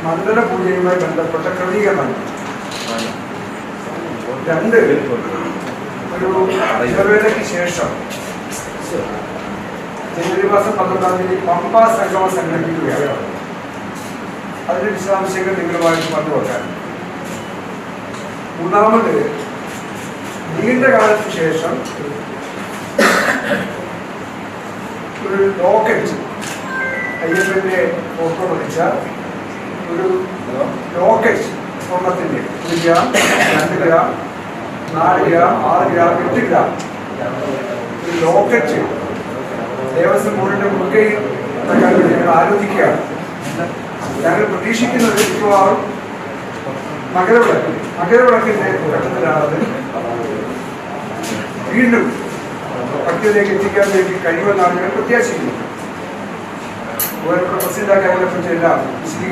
മണ്ഡല പൂജയുമായി ബന്ധപ്പെട്ട ക്രമീകരണം. രണ്ട്, ഒരു ഇടവേളയ്ക്ക് ശേഷം ജനുവരി മാസം 11-ാം തീയതി പമ്പാ സംഗമം സംഘടിപ്പിക്കുകയാണ്. അതിന്റെ വിശദാംശങ്ങൾ നിങ്ങളുമായിട്ട് പങ്കുവെക്കാൻ. മൂന്നാമത്, നീണ്ട കാലത്തിന് ശേഷം ഒരു ലോക്കറ്റ്, അയ്യപ്പന്റെ ഫോട്ടോ പതിച്ച ഒരു ലോക്കറ്റ്, സ്വർണത്തിന്റെ 1 gram, 2 gram, 4 gram, 6 gram, 8 gram ഒരു ലോക്കറ്റ് ദേവസ്വം ബോർഡിന്റെ മുൻകൈയിൽ നടക്കാൻ വേണ്ടി ഞങ്ങൾ ആലോചിക്കുകയാണ്. ഞങ്ങൾ പ്രതീക്ഷിക്കുന്നത് മിക്കവാറും മകരവിളക്കിന്റെ ഘട്ടത്തിലാണത് വീണ്ടും ഭക്തിയിലേക്ക് എത്തിക്കാൻ വേണ്ടി കഴിയുമെന്നാണ് ഞങ്ങൾ പ്രത്യാശിക്കുന്നത്. പ്രസിഡന്റാക്കി അവരെ പറ്റി എല്ലാം